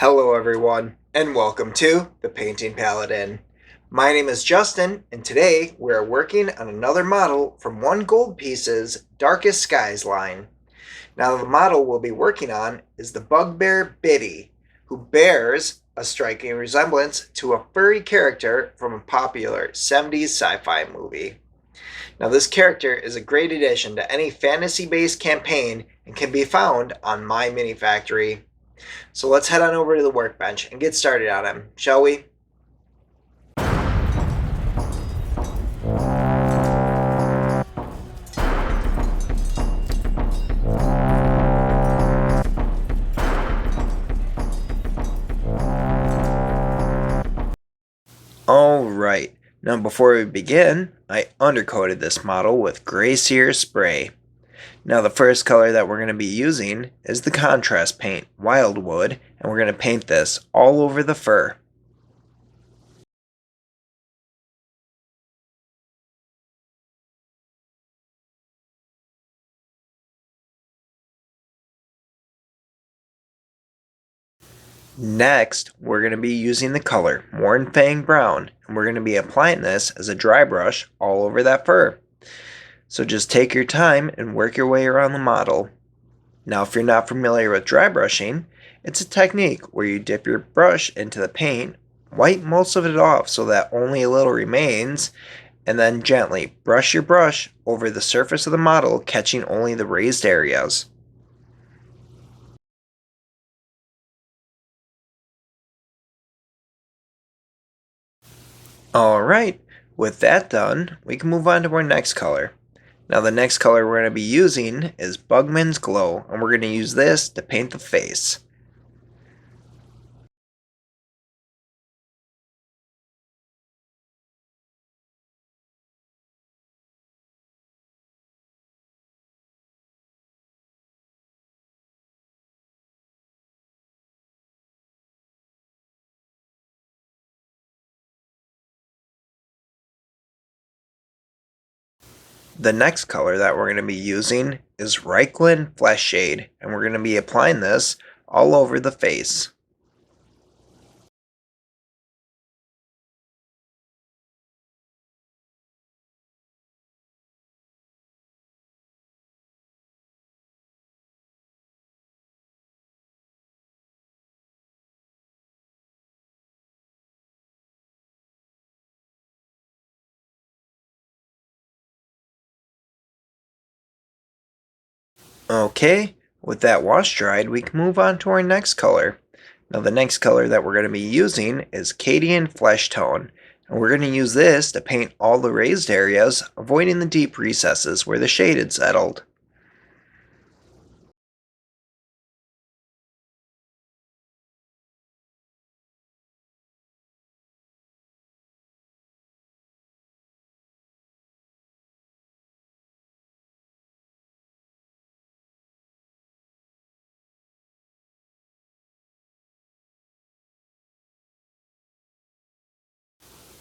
Hello everyone, and welcome to the Painting Paladin. My name is Justin, and today we are working on another model from One Gold Piece's Darkest Skies line. Now the model we'll be working on is the Bugbear Bity, who bears a striking resemblance to a furry character from a popular 70s sci-fi movie. Now this character is a great addition to any fantasy-based campaign and can be found on My Mini Factory. So let's head on over to the workbench and get started on him, shall we? Alright, now before we begin, I undercoated this model with Gray Sear spray. Now the first color that we're going to be using is the contrast paint, Wildwood, and we're going to paint this all over the fur. Next, we're going to be using the color Mornfang Brown, and we're going to be applying this as a dry brush all over that fur. So just take your time and work your way around the model. Now, if you're not familiar with dry brushing, it's a technique where you dip your brush into the paint, wipe most of it off so that only a little remains, and then gently brush your brush over the surface of the model, catching only the raised areas. Alright, with that done, we can move on to our next color. Now the next color we're going to be using is Bugman's Glow, and we're going to use this to paint the face. The next color that we're going to be using is Reikland Flesh Shade, and we're going to be applying this all over the face. Okay, with that wash dried, we can move on to our next color. Now the next color that we're going to be using is Cadian Flesh Tone, and we're going to use this to paint all the raised areas, avoiding the deep recesses where the shade had settled.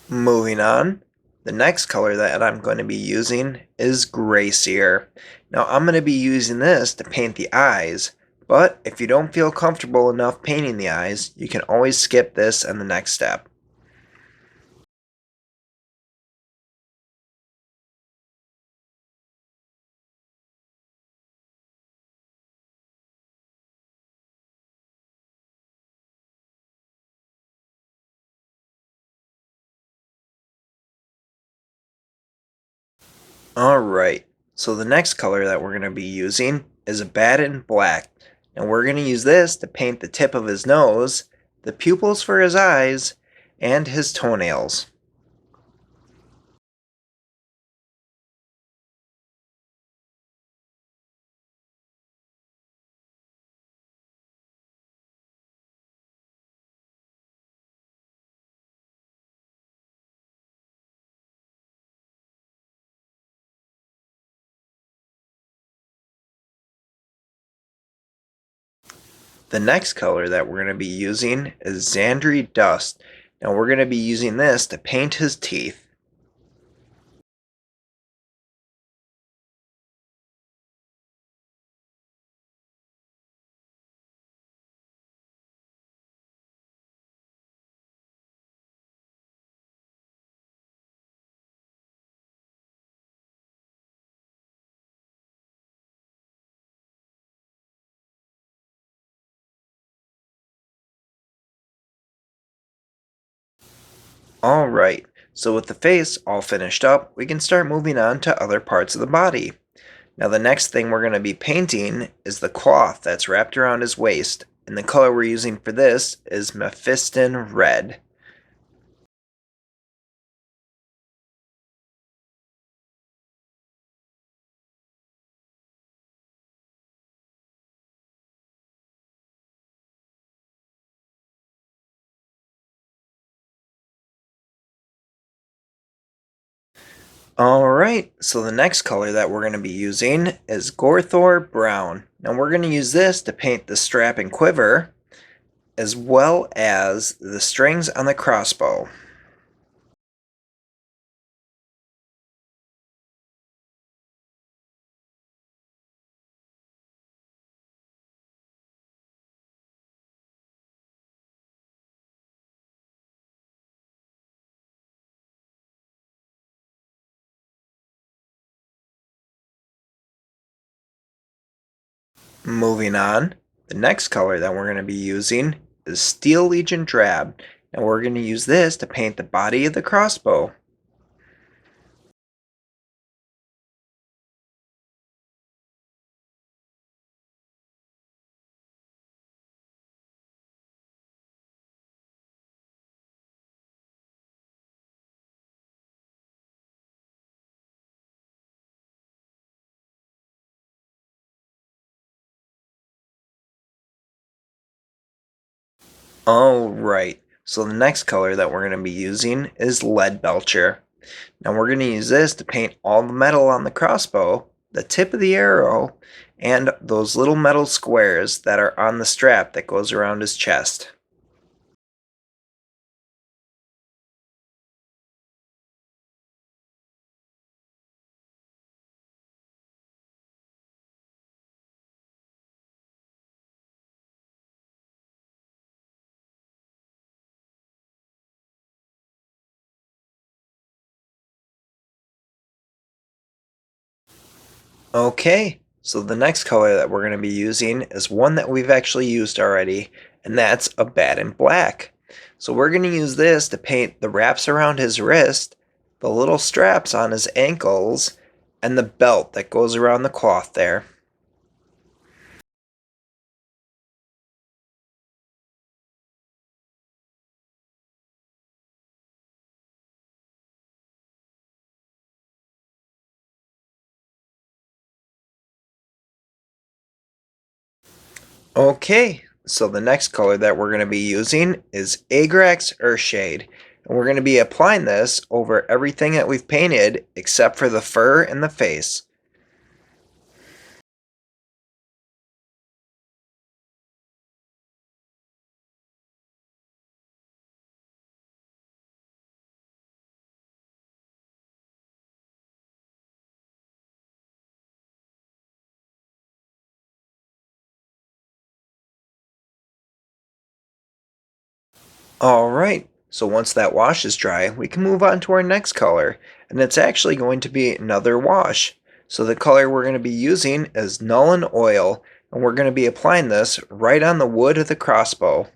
Moving on, the next color that I'm going to be using is Gray Sear. Now I'm going to be using this to paint the eyes, but if you don't feel comfortable enough painting the eyes, you can always skip this and the next step. Alright, so the next color that we're going to be using is a Baden Black. And we're going to use this to paint the tip of his nose, the pupils for his eyes, and his toenails. The next color that we're going to be using is Xandri Dust. Now we're going to be using this to paint his teeth. Alright, so with the face all finished up, we can start moving on to other parts of the body. Now the next thing we're going to be painting is the cloth that's wrapped around his waist, and the color we're using for this is Mephiston Red. Alright, so the next color that we're going to be using is Gorthor Brown. Now we're going to use this to paint the strap and quiver, as well as the strings on the crossbow. Moving on, the next color that we're going to be using is Steel Legion Drab, and we're going to use this to paint the body of the crossbow. Alright, so the next color that we're going to be using is Lead Belcher. Now we're going to use this to paint all the metal on the crossbow, the tip of the arrow, and those little metal squares that are on the strap that goes around his chest. Okay, so the next color that we're going to be using is one that we've actually used already, and that's a Baden Black. So we're going to use this to paint the wraps around his wrist, the little straps on his ankles, and the belt that goes around the cloth there. Okay, so the next color that we're going to be using is Agrax Earthshade. And we're going to be applying this over everything that we've painted except for the fur and the face. Alright, so once that wash is dry, we can move on to our next color. And it's actually going to be another wash. So the color we're going to be using is Nuln Oil. And we're going to be applying this right on the wood of the crossbow.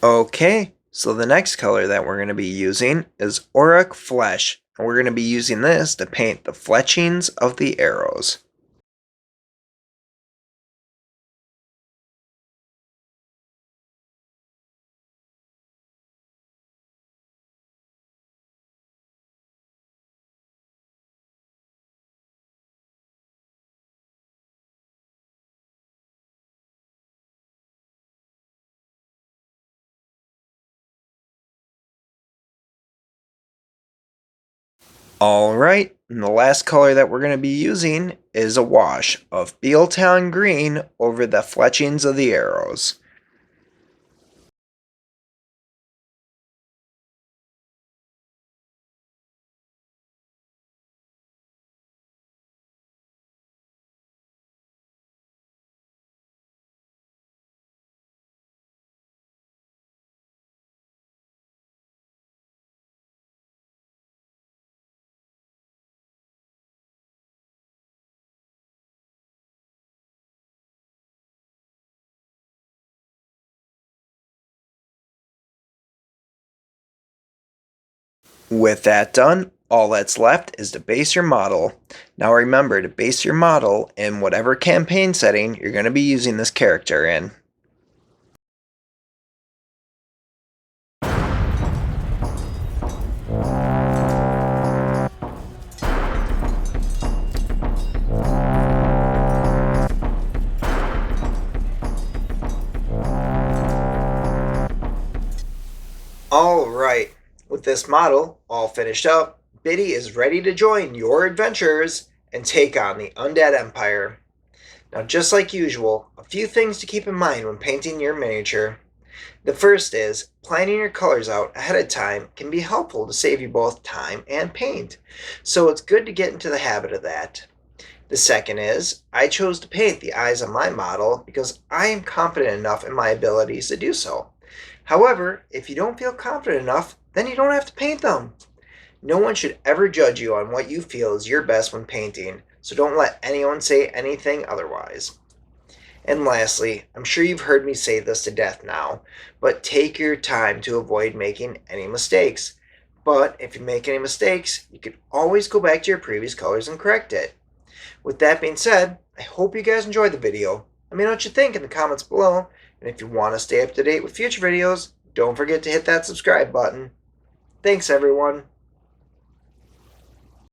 Okay, so the next color that we're going to be using is Auric Flesh, and we're going to be using this to paint the fletchings of the arrows. Alright, and the last color that we're going to be using is a wash of Bealtown Green over the fletchings of the arrows. With that done, all that's left is to base your model. Now remember to base your model in whatever campaign setting you're going to be using this character in. Alright, with this model all finished up, Bity is ready to join your adventures and take on the Undead Empire. Now just like usual, a few things to keep in mind when painting your miniature. The first is, planning your colors out ahead of time can be helpful to save you both time and paint, so it's good to get into the habit of that. The second is, I chose to paint the eyes on my model because I am confident enough in my abilities to do so. However, if you don't feel confident enough, then you don't have to paint them. No one should ever judge you on what you feel is your best when painting, so don't let anyone say anything otherwise. And lastly, I'm sure you've heard me say this to death now, but take your time to avoid making any mistakes. But if you make any mistakes, you can always go back to your previous colors and correct it. With that being said, I hope you guys enjoyed the video. Let me know what you think in the comments below, and if you want to stay up to date with future videos, don't forget to hit that subscribe button. Thanks everyone.